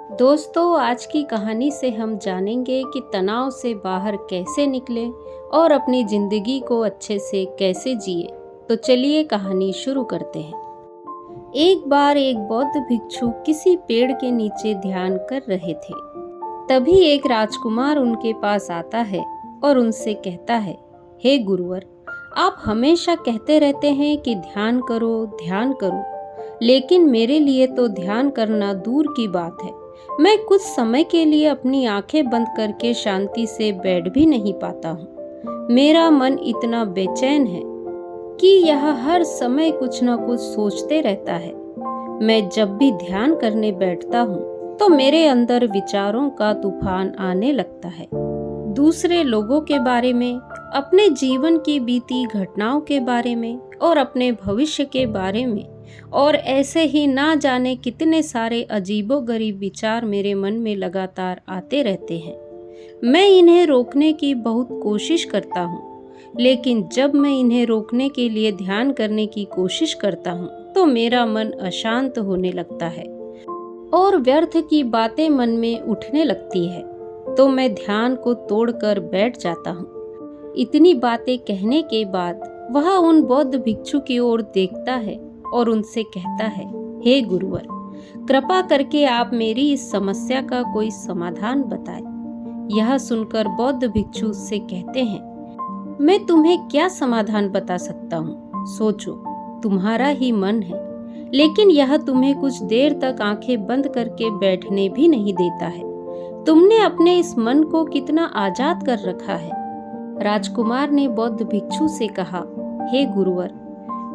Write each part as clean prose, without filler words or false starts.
दोस्तों, आज की कहानी से हम जानेंगे कि तनाव से बाहर कैसे निकलें और अपनी जिंदगी को अच्छे से कैसे जिए। तो चलिए कहानी शुरू करते हैं। एक बार एक बौद्ध भिक्षु किसी पेड़ के नीचे ध्यान कर रहे थे। तभी एक राजकुमार उनके पास आता है और उनसे कहता है, हे गुरुवर, आप हमेशा कहते रहते हैं कि ध्यान करो, लेकिन मेरे लिए तो ध्यान करना दूर की बात है। मैं कुछ समय के लिए अपनी आंखें बंद करके शांति से बैठ भी नहीं पाता हूँ। मेरा मन इतना बेचैन है कि यह हर समय कुछ न कुछ सोचते रहता है। मैं जब भी ध्यान करने बैठता हूँ तो मेरे अंदर विचारों का तूफान आने लगता है। दूसरे लोगों के बारे में, अपने जीवन की बीती घटनाओं के बारे में और अपने भविष्य के बारे में, और ऐसे ही ना जाने कितने सारे अजीबोगरीब विचार मेरे मन में लगातार आते रहते हैं। मैं इन्हें रोकने की बहुत कोशिश करता हूँ, लेकिन जब मैं इन्हें रोकने के लिए ध्यान करने की कोशिश करता हूँ तो मेरा मन अशांत होने लगता है और व्यर्थ की बातें मन में उठने लगती है। तो मैं ध्यान को तोड़कर बैठ जाता हूँ। इतनी बातें कहने के बाद वह उन बौद्ध भिक्षु की ओर देखता है और उनसे कहता है, हे गुरुवर, कृपा करके आप मेरी इस समस्या का कोई समाधान बताएं। यह सुनकर बौद्ध भिक्षु उससे कहते हैं, मैं तुम्हें क्या समाधान बता सकता हूँ। सोचो, तुम्हारा ही मन है, लेकिन यह तुम्हें कुछ देर तक आंखें बंद करके बैठने भी नहीं देता है। तुमने अपने इस मन को कितना आजाद कर रखा है। राजकुमार ने बौद्ध भिक्षु से कहा, हे गुरुवर,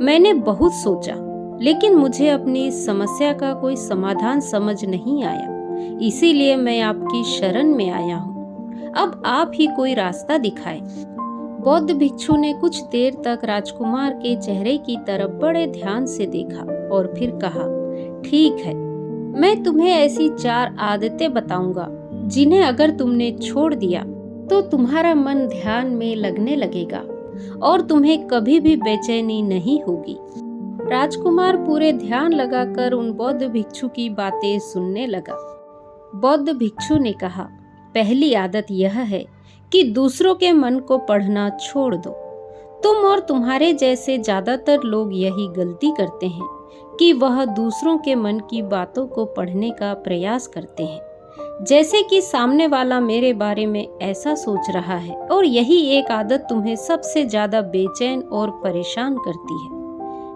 मैंने बहुत सोचा, लेकिन मुझे अपनी इस समस्या का कोई समाधान समझ नहीं आया। इसीलिए मैं आपकी शरण में आया हूँ। अब आप ही कोई रास्ता दिखाएं। बौद्ध भिक्षु ने कुछ देर तक राजकुमार के चेहरे की तरफ बड़े ध्यान से देखा और फिर कहा, ठीक है, मैं तुम्हें ऐसी 4 आदतें बताऊंगा जिन्हें अगर तुमने छोड़ दिया तो तुम्हारा मन ध्यान में लगने लगेगा और तुम्हें कभी भी बेचैनी नहीं होगी। राजकुमार पूरे ध्यान लगाकर उन बौद्ध भिक्षु की बातें सुनने लगा। बौद्ध भिक्षु ने कहा, पहली आदत यह है कि दूसरों के मन को पढ़ना छोड़ दो। तुम और तुम्हारे जैसे ज्यादातर लोग यही गलती करते हैं कि वह दूसरों के मन की बातों को पढ़ने का प्रयास करते हैं, जैसे कि सामने वाला मेरे बारे में ऐसा सोच रहा है, और यही एक आदत तुम्हें सबसे ज्यादा बेचैन और परेशान करती है।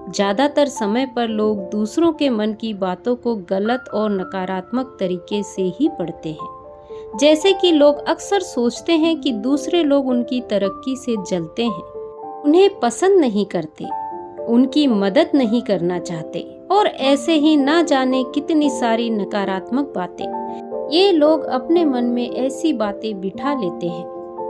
ज्यादातर समय पर लोग दूसरों के मन की बातों को गलत और नकारात्मक तरीके से ही पढ़ते हैं। जैसे कि लोग अक्सर सोचते हैं कि दूसरे लोग उनकी तरक्की से जलते हैं, उन्हें पसंद नहीं करते, उनकी मदद नहीं करना चाहते, और ऐसे ही ना जाने कितनी सारी नकारात्मक बातें। ये लोग अपने मन में ऐसी बातें बिठा लेते हैं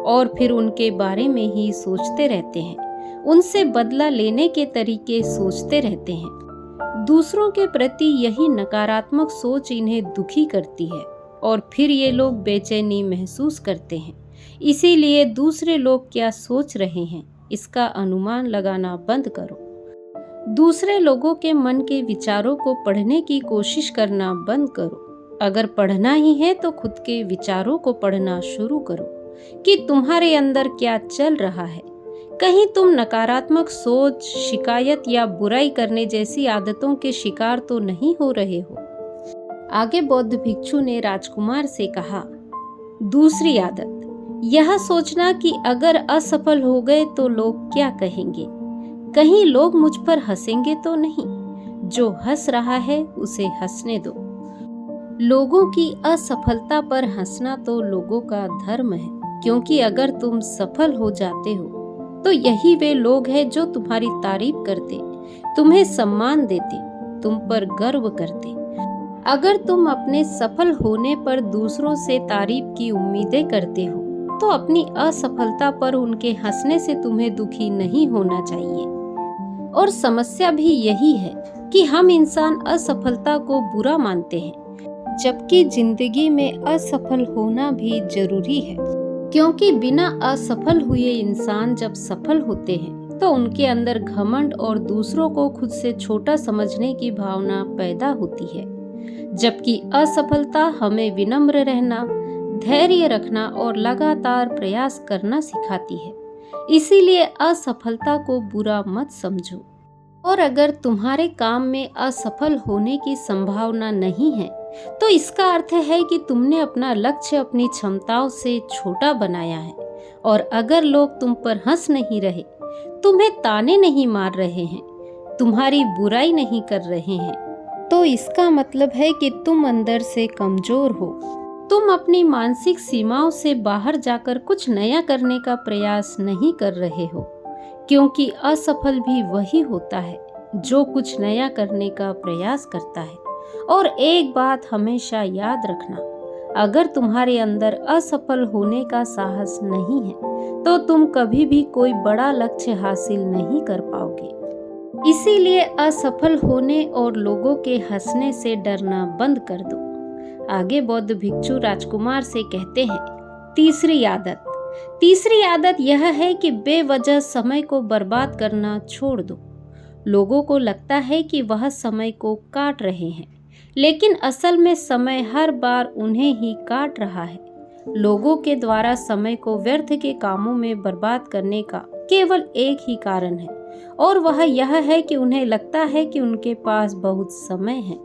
और फिर उनके बारे में ही सोचते रहते हैं, उनसे बदला लेने के तरीके सोचते रहते हैं। दूसरों के प्रति यही नकारात्मक सोच इन्हें दुखी करती है और फिर ये लोग बेचैनी महसूस करते हैं। इसीलिए दूसरे लोग क्या सोच रहे हैं इसका अनुमान लगाना बंद करो। दूसरे लोगों के मन के विचारों को पढ़ने की कोशिश करना बंद करो। अगर पढ़ना ही है तो खुद के विचारों को पढ़ना शुरू करो कि तुम्हारे अंदर क्या चल रहा है। कहीं तुम नकारात्मक सोच, शिकायत या बुराई करने जैसी आदतों के शिकार तो नहीं हो रहे हो। आगे बौद्ध भिक्षु ने राजकुमार से कहा, दूसरी आदत यह सोचना कि अगर असफल हो गए तो लोग क्या कहेंगे। कहीं लोग मुझ पर हंसेंगे तो नहीं। जो हंस रहा है उसे हंसने दो। लोगों की असफलता पर हंसना तो लोगों का धर्म है, क्योंकि अगर तुम सफल हो जाते हो तो यही वे लोग हैं जो तुम्हारी तारीफ करते, तुम्हें सम्मान देते, तुम पर गर्व करते। अगर तुम अपने सफल होने पर दूसरों से तारीफ की उम्मीदें करते हो तो अपनी असफलता पर उनके हंसने से तुम्हें दुखी नहीं होना चाहिए। और समस्या भी यही है कि हम इंसान असफलता को बुरा मानते हैं, जबकि जिंदगी में असफल होना भी जरूरी है, क्योंकि बिना असफल हुए इंसान जब सफल होते हैं तो उनके अंदर घमंड और दूसरों को खुद से छोटा समझने की भावना पैदा होती है। जबकि असफलता हमें विनम्र रहना, धैर्य रखना और लगातार प्रयास करना सिखाती है। इसीलिए असफलता को बुरा मत समझो। और अगर तुम्हारे काम में असफल होने की संभावना नहीं है, तो इसका अर्थ है कि तुमने अपना लक्ष्य अपनी क्षमताओं से छोटा बनाया है। और अगर लोग तुम पर हंस नहीं रहे, तुम्हें ताने नहीं मार रहे हैं, तुम्हारी बुराई नहीं कर रहे हैं, तो इसका मतलब है कि तुम अंदर से कमजोर हो। तुम अपनी मानसिक सीमाओं से बाहर जाकर कुछ नया करने का प्रयास नहीं कर रहे हो, क्योंकि असफल भी वही होता है जो कुछ नया करने का प्रयास करता है। और एक बात हमेशा याद रखना, अगर तुम्हारे अंदर असफल होने का साहस नहीं है, तो तुम कभी भी कोई बड़ा लक्ष्य हासिल नहीं कर पाओगे। इसीलिए असफल होने और लोगों के हंसने से डरना बंद कर दो। आगे बौद्ध भिक्षु राजकुमार से कहते हैं, तीसरी आदत यह है कि बेवजह समय को बर्बाद करना छोड़ दो। लोगों को लगता है कि वह समय को काट रहे हैं, लेकिन असल में समय हर बार उन्हें ही काट रहा है। लोगों के द्वारा समय को व्यर्थ के कामों में बर्बाद करने का केवल एक ही कारण है, और वह यह है कि उन्हें लगता है कि उनके पास बहुत समय है।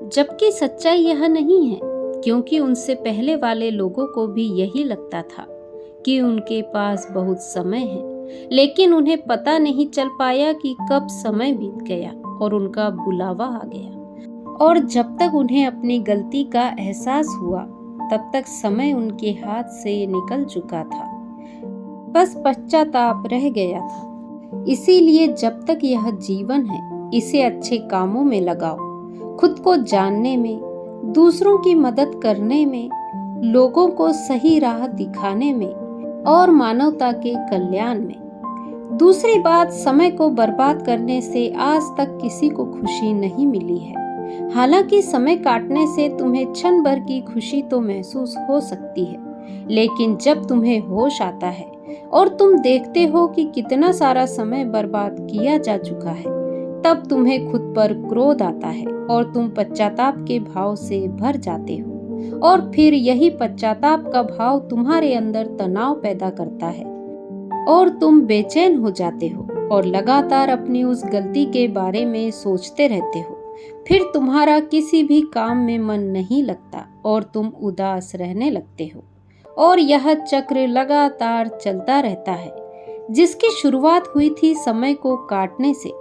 जबकि सच्चाई यह नहीं है, क्योंकि उनसे पहले वाले लोगों को भी यही लगता था कि उनके पास बहुत समय है, लेकिन उन्हें पता नहीं चल पाया कि कब समय बीत गया और उनका बुलावा आ गया। और जब तक उन्हें अपनी गलती का एहसास हुआ, तब तक समय उनके हाथ से निकल चुका था, बस पश्चाताप रह गया था। इसीलिए जब तक यह जीवन है, इसे अच्छे कामों में लगाओ, खुद को जानने में, दूसरों की मदद करने में, लोगों को सही राह दिखाने में और मानवता के कल्याण में। दूसरी बात, समय को बर्बाद करने से आज तक किसी को खुशी नहीं मिली है। हालांकि समय काटने से तुम्हें क्षण भर की खुशी तो महसूस हो सकती है, लेकिन जब तुम्हें होश आता है और तुम देखते हो कि कितना सारा समय बर्बाद किया जा चुका है, तब तुम्हें खुद पर क्रोध आता है और तुम पश्चाताप के भाव से भर जाते हो। और फिर यही पश्चाताप का भाव तुम्हारे अंदर तनाव पैदा करता है और तुम बेचैन हो जाते हो और लगातार अपनी उस गलती के बारे में सोचते रहते हो। फिर तुम्हारा किसी भी काम में मन नहीं लगता और तुम उदास रहने लगते हो, और यह चक्र लगातार चलता रहता है, जिसकी शुरुआत हुई थी समय को काटने से।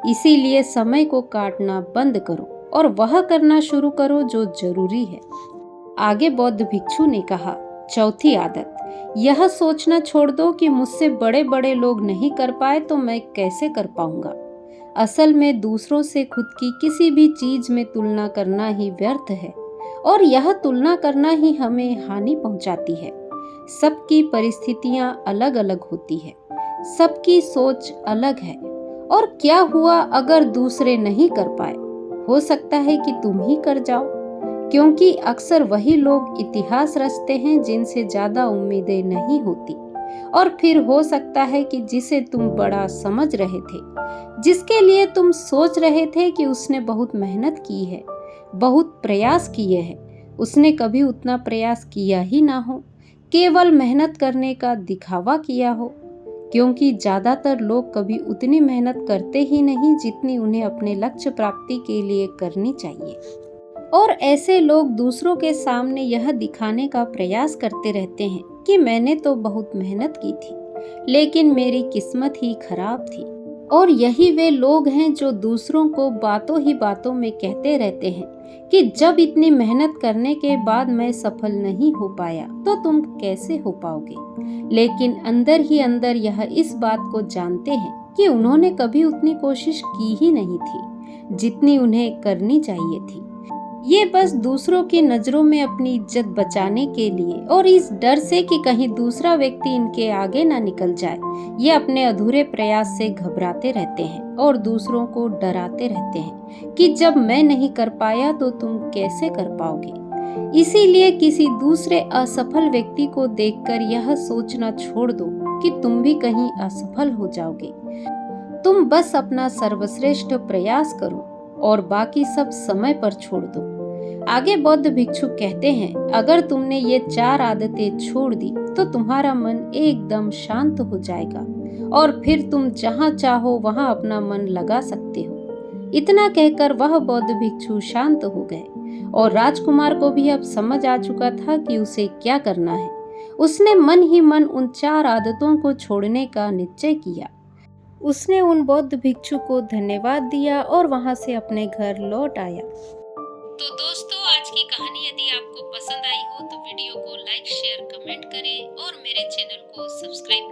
इसीलिए समय को काटना बंद करो और वह करना शुरू करो जो जरूरी है। आगे बौद्ध भिक्षु ने कहा, चौथी आदत, यह सोचना छोड़ दो कि मुझसे बड़े बड़े लोग नहीं कर पाए तो मैं कैसे कर पाऊंगा। असल में दूसरों से खुद की किसी भी चीज में तुलना करना ही व्यर्थ है, और यह तुलना करना ही हमें हानि पहुंचाती है। सबकी परिस्थितियां अलग अलग होती है, सबकी सोच अलग है। और क्या हुआ अगर दूसरे नहीं कर पाए? हो सकता है कि तुम ही कर जाओ, क्योंकि अक्सर वही लोग इतिहास रचते हैं जिनसे ज्यादा उम्मीदें नहीं होती। और फिर हो सकता है कि जिसे तुम बड़ा समझ रहे थे, जिसके लिए तुम सोच रहे थे कि उसने बहुत मेहनत की है, बहुत प्रयास किए हैं, उसने कभी उतना प्रयास किया ही ना हो, केवल मेहनत करने का दिखावा किया हो। क्योंकि ज्यादातर लोग कभी उतनी मेहनत करते ही नहीं जितनी उन्हें अपने लक्ष्य प्राप्ति के लिए करनी चाहिए। और ऐसे लोग दूसरों के सामने यह दिखाने का प्रयास करते रहते हैं कि मैंने तो बहुत मेहनत की थी, लेकिन मेरी किस्मत ही खराब थी। और यही वे लोग हैं जो दूसरों को बातों ही बातों में कहते रहते हैं कि जब इतनी मेहनत करने के बाद मैं सफल नहीं हो पाया तो तुम कैसे हो पाओगे। लेकिन अंदर ही अंदर यह इस बात को जानते हैं कि उन्होंने कभी उतनी कोशिश की ही नहीं थी जितनी उन्हें करनी चाहिए थी। ये बस दूसरों की नजरों में अपनी इज्जत बचाने के लिए और इस डर से कि कहीं दूसरा व्यक्ति इनके आगे ना निकल जाए, ये अपने अधूरे प्रयास से घबराते रहते हैं और दूसरों को डराते रहते हैं कि जब मैं नहीं कर पाया तो तुम कैसे कर पाओगे। इसीलिए किसी दूसरे असफल व्यक्ति को देखकर यह सोचना छोड़ दो कि तुम भी कहीं असफल हो जाओगे। तुम बस अपना सर्वश्रेष्ठ प्रयास करो और बाकी सब समय पर छोड़ दो। आगे बौद्ध भिक्षु कहते हैं, अगर तुमने ये 4 आदतें छोड़ दी तो तुम्हारा मन एकदम शांत हो जाएगा और फिर तुम जहाँ चाहो वहाँ अपना मन लगा सकते हो। इतना कहकर वह बौद्ध भिक्षु शांत हो गए और राजकुमार को भी अब समझ आ चुका था कि उसे क्या करना है। उसने मन ही मन उन 4 आदतों को छोड़ने का निश्चय किया। उसने उन बौद्ध भिक्षु को धन्यवाद दिया और वहां से अपने घर लौट आया। तो दोस्तों, आज की कहानी यदि आपको पसंद आई हो तो वीडियो को लाइक, शेयर, कमेंट करें और मेरे चैनल को सब्सक्राइब